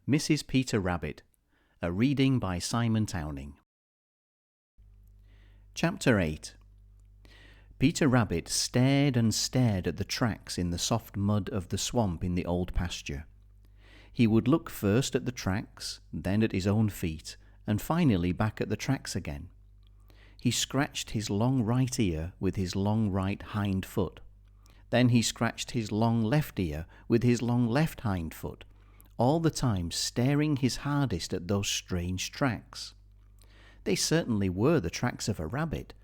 Mrs. Peter Rabbit, a reading by Simon Towning. Chapter 8. Peter Rabbit stared and stared at the tracks in the soft mud of the swamp in the old pasture. He would look first at the tracks, then at his own feet, and finally back at the tracks again. He scratched his long right ear with his long right hind foot. Then he scratched his long left ear with his long left hind foot, all the time staring his hardest at those strange tracks. They certainly were the tracks of a rabbit,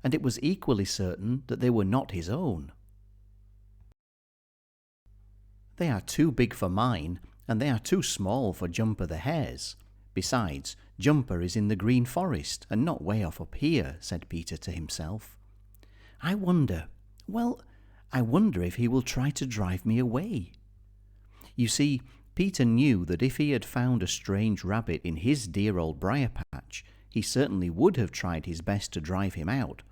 and it was equally certain that they were not his own. "They are too big for mine, and they are too small for Jumper the Hare's. Besides, Jumper is in the Green Forest and not way off up here," said Peter to himself. I wonder if he will try to drive me away." You see, Peter knew that if he had found a strange rabbit in his dear old briar patch, he certainly would have tried his best to drive him out,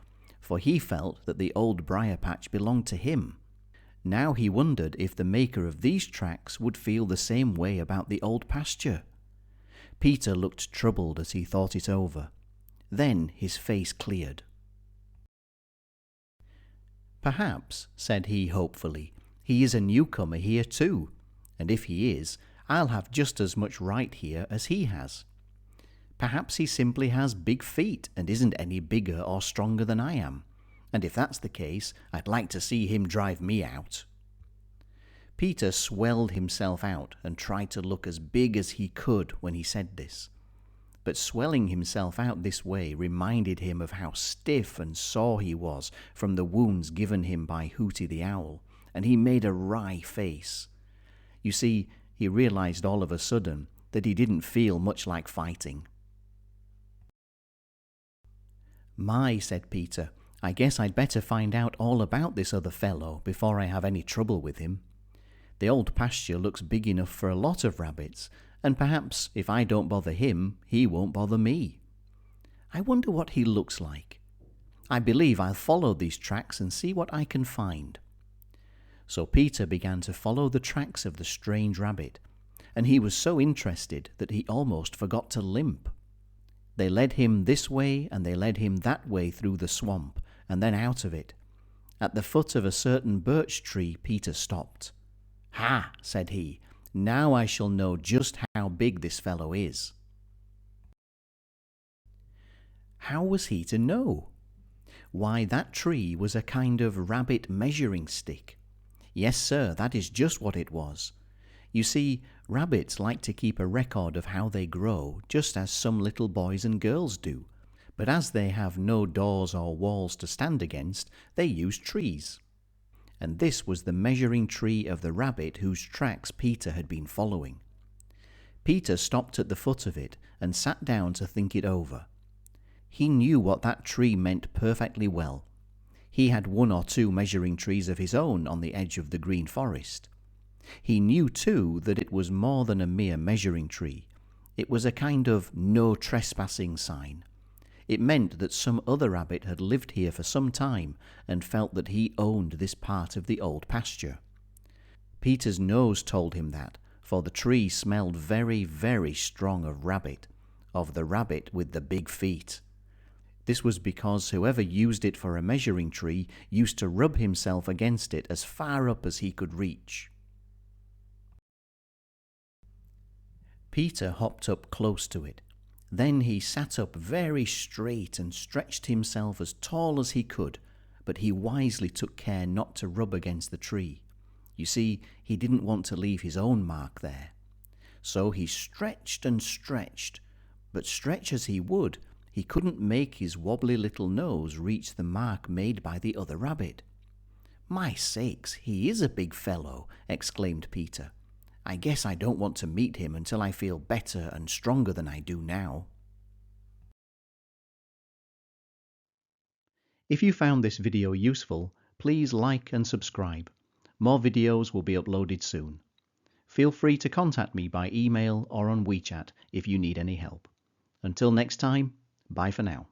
for he felt that the old briar patch belonged to him. Now he wondered if the maker of these tracks would feel the same way about the old pasture. Peter looked troubled as he thought it over. Then his face cleared. "Perhaps," said he hopefully, "he is a newcomer here too, and if he is, I'll have just as much right here as he has. Perhaps he simply has big feet and isn't any bigger or stronger than I am, and if that's the case, I'd like to see him drive me out." Peter swelled himself out and tried to look as big as he could when he said this. But swelling himself out this way reminded him of how stiff and sore he was from the wounds given him by Hooty the Owl, and he made a wry face. You see, he realized all of a sudden that he didn't feel much like fighting. "My," said Peter, "I guess I'd better find out all about this other fellow before I have any trouble with him. The old pasture looks big enough for a lot of rabbits, and perhaps if I don't bother him, he won't bother me. I wonder what he looks like. I believe I'll follow these tracks and see what I can find." So Peter began to follow the tracks of the strange rabbit, and he was so interested that he almost forgot to limp. They led him this way and they led him that way through the swamp, and then out of it. At the foot of a certain birch tree, Peter stopped. "Ha!" said he. "Now I shall know just how big this fellow is." How was he to know? Why, that tree was a kind of rabbit measuring stick. Yes, sir, that is just what it was. You see, rabbits like to keep a record of how they grow, just as some little boys and girls do. But as they have no doors or walls to stand against, they use trees. And this was the measuring tree of the rabbit whose tracks Peter had been following. Peter stopped at the foot of it and sat down to think it over. He knew what that tree meant perfectly well. He had 1 or 2 measuring trees of his own on the edge of the Green Forest. He knew, too, that it was more than a mere measuring tree. It was a kind of no trespassing sign. It meant that some other rabbit had lived here for some time and felt that he owned this part of the old pasture. Peter's nose told him that, for the tree smelled very, very strong of the rabbit with the big feet. This was because whoever used it for a measuring tree used to rub himself against it as far up as he could reach. Peter hopped up close to it. Then he sat up very straight and stretched himself as tall as he could, but he wisely took care not to rub against the tree. You see, he didn't want to leave his own mark there. So he stretched and stretched, but stretch as he would, he couldn't make his wobbly little nose reach the mark made by the other rabbit. "My sakes, he is a big fellow," exclaimed Peter. "I guess I don't want to meet him until I feel better and stronger than I do now." If you found this video useful, please like and subscribe. More videos will be uploaded soon. Feel free to contact me by email or on WeChat if you need any help. Until next time, bye for now.